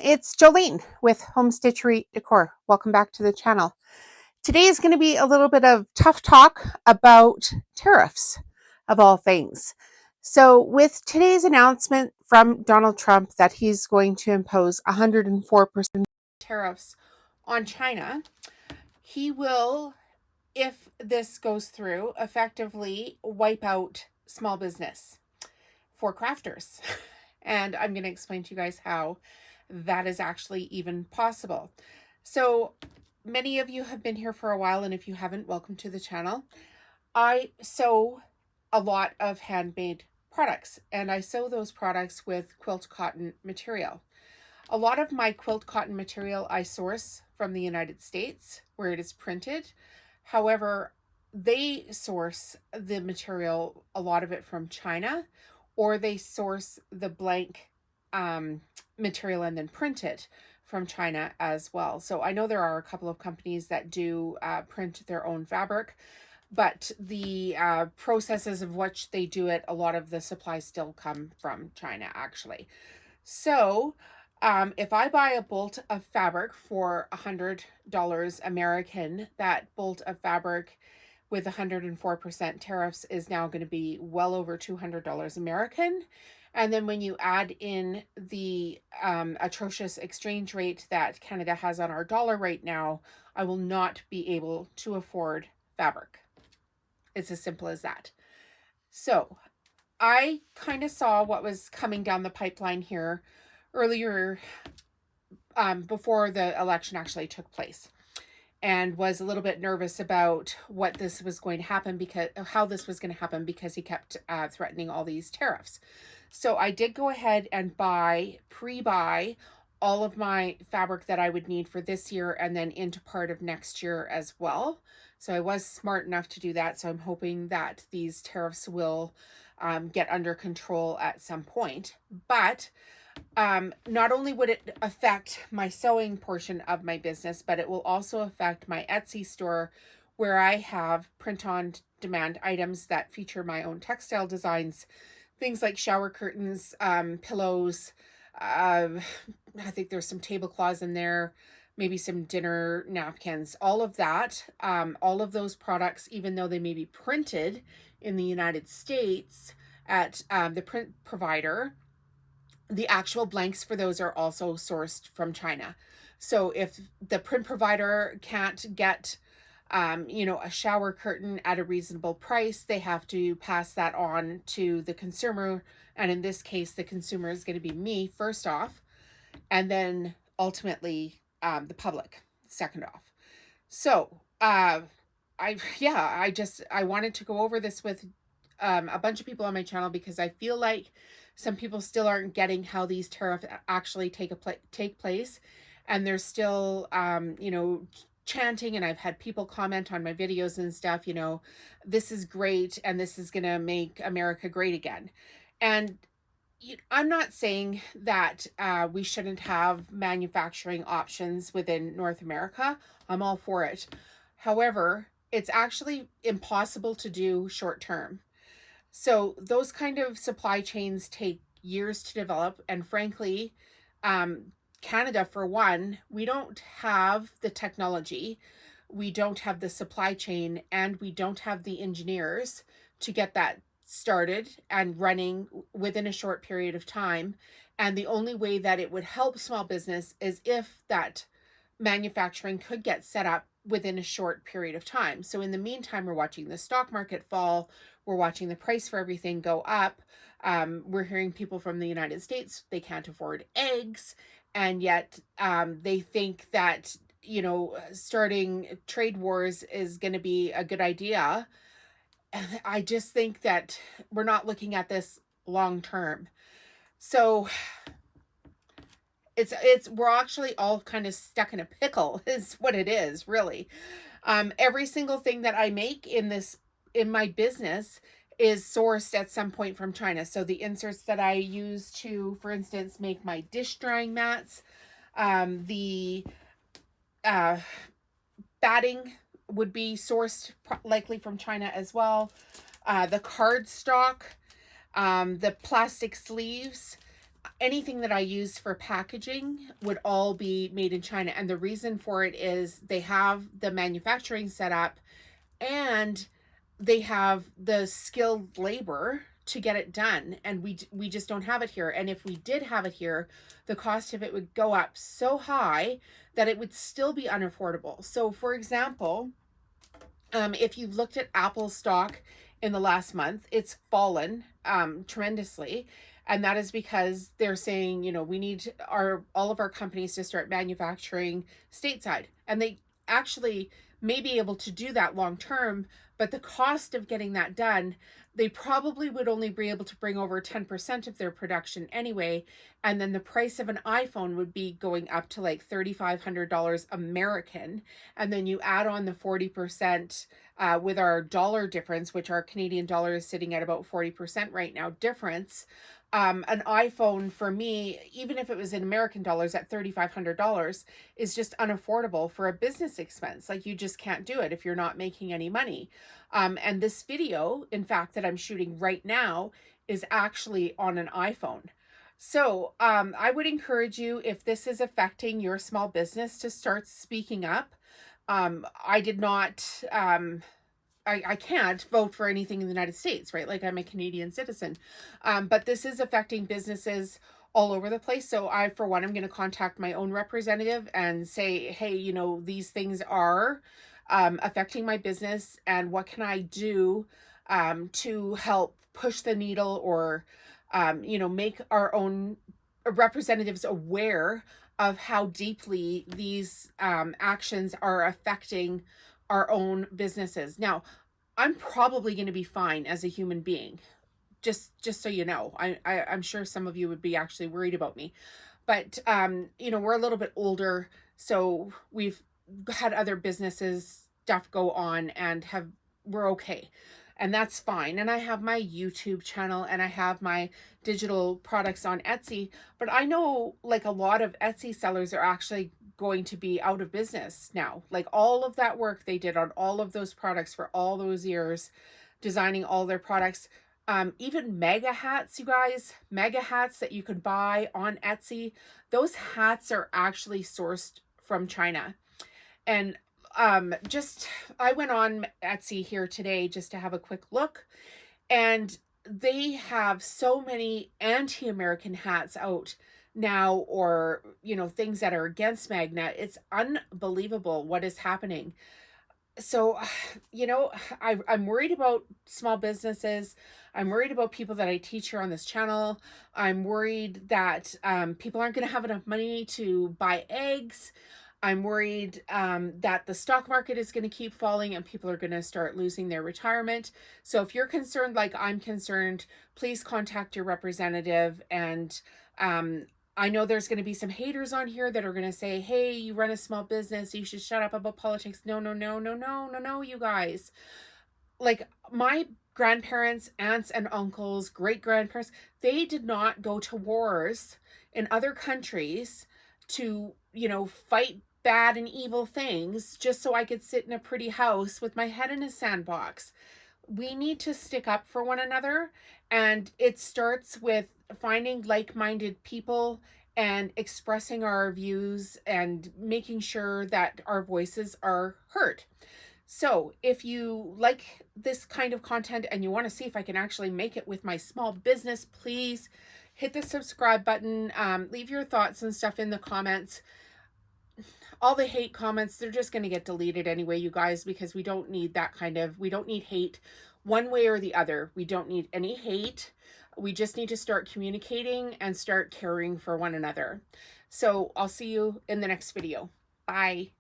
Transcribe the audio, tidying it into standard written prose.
it's Jolene with Home Stitchery Decor. Welcome back to the channel. Today is going to be a little bit of tough talk about tariffs, of all things. So with today's announcement from Donald Trump that he's going to impose 104% tariffs on China, he will, if this goes through, effectively wipe out small business for crafters. And I'm going to explain to you guys how that is actually even possible. So many of you have been here for a while, and if you haven't, welcome to the channel. I sew a lot of handmade products, and I sew those products with quilt cotton material. A lot of my quilt cotton material I source from the United States, where it is printed. However, they source the material, a lot of it from China, or they source the blank material and then print it from China as well. So I know there are a couple of companies that do print their own fabric, but the processes of which they do it, a lot of the supplies still come from China actually. So if I buy a bolt of fabric for $100 American, that bolt of fabric with 104% tariffs is now going to be well over $200 American. And then when you add in the atrocious exchange rate that Canada has on our dollar right now, I will not be able to afford fabric. It's as simple as that. So I kind of saw what was coming down the pipeline here earlier before the election actually took place, and was a little bit nervous about what this was going to happen, because how this was going to happen, because he kept threatening all these tariffs. So I did go ahead and pre-buy all of my fabric that I would need for this year and then into part of next year as well. So I was smart enough to do that. So I'm hoping that these tariffs will get under control at some point. But not only would it affect my sewing portion of my business, but it will also affect my Etsy store, where I have print-on-demand items that feature my own textile designs, things like shower curtains, pillows. I think there's some tablecloths in there, maybe some dinner napkins, all of that. All of those products, even though they may be printed in the United States at the print provider, the actual blanks for those are also sourced from China. So if the print provider can't get, a shower curtain at a reasonable price, they have to pass that on to the consumer. And in this case, the consumer is going to be me first off, and then ultimately the public second off. So I wanted to go over this with a bunch of people on my channel, because I feel like some people still aren't getting how these tariffs actually take place, and they're still chanting, and I've had people comment on my videos and stuff, this is great and this is going to make America great again. And I'm not saying that we shouldn't have manufacturing options within North America. I'm all for it. However, it's actually impossible to do short term. So those kind of supply chains take years to develop. And frankly, Canada, for one, we don't have the technology, we don't have the supply chain, and we don't have the engineers to get that started and running within a short period of time. And the only way that it would help small business is if that manufacturing could get set up within a short period of time. So in the meantime, we're watching the stock market fall. We're watching the price for everything go up. We're hearing people from the United States, they can't afford eggs. And yet they think that, starting trade wars is going to be a good idea. And I just think that we're not looking at this long term. So we're actually all kind of stuck in a pickle is what it is, really. Every single thing that I make in my business is sourced at some point from China. So the inserts that I use to, for instance, make my dish drying mats, the batting would be sourced likely from China as well. The cardstock, the plastic sleeves, anything that I use for packaging would all be made in China. And the reason for it is they have the manufacturing set up and they have the skilled labor to get it done, and we just don't have it here. And if we did have it here, the cost of it would go up so high that it would still be unaffordable. So for example, if you've looked at Apple stock in the last month, it's fallen tremendously. And that is because they're saying, you know, we need all of our companies to start manufacturing stateside. And they actually may be able to do that long term, but the cost of getting that done, they probably would only be able to bring over 10% of their production anyway. And then the price of an iPhone would be going up to like $3,500 American. And then you add on the 40% with our dollar difference, which our Canadian dollar is sitting at about 40% right now difference. An iPhone for me, even if it was in American dollars at $3,500, is just unaffordable for a business expense. Like, you just can't do it if you're not making any money. And this video, in fact, that I'm shooting right now is actually on an iPhone. So I would encourage you, if this is affecting your small business, to start speaking up. I did not... I can't vote for anything in the United States, right? Like, I'm a Canadian citizen. But this is affecting businesses all over the place. So I, for one, I'm going to contact my own representative and say, hey, you know, these things are affecting my business, and what can I do to help push the needle, or, you know, make our own representatives aware of how deeply these actions are affecting our own businesses. Now, I'm probably going to be fine as a human being. Just so you know, I'm sure some of you would be actually worried about me, but you know, we're a little bit older, so we've had other businesses stuff go on, and we're okay. And that's fine. And I have my YouTube channel, and I have my digital products on Etsy, but I know like a lot of Etsy sellers are actually going to be out of business now. Like, all of that work they did on all of those products for all those years, designing all their products, even mega hats, you guys, mega hats that you could buy on Etsy, those hats are actually sourced from China. And I went on Etsy here today just to have a quick look, and they have so many anti-American hats out now, or, you know, things that are against Magna. It's unbelievable what is happening. So, you know, I'm worried about small businesses. I'm worried about people that I teach here on this channel. I'm worried that people aren't going to have enough money to buy eggs. I'm worried that the stock market is going to keep falling and people are going to start losing their retirement. So if you're concerned like I'm concerned, please contact your representative. And I know there's going to be some haters on here that are going to say, hey, you run a small business, you should shut up about politics. No, you guys. Like, my grandparents, aunts and uncles, great grandparents, they did not go to wars in other countries to, you know, fight bad and evil things just so I could sit in a pretty house with my head in a sandbox. We need to stick up for one another, and it starts with finding like-minded people and expressing our views and making sure that our voices are heard. So if you like this kind of content and you want to see if I can actually make it with my small business, please hit the subscribe button. Leave your thoughts and stuff in the comments. All the hate comments, they're just going to get deleted anyway, you guys, because we don't need that kind of, we don't need hate one way or the other. We don't need any hate. We just need to start communicating and start caring for one another. So I'll see you in the next video. Bye.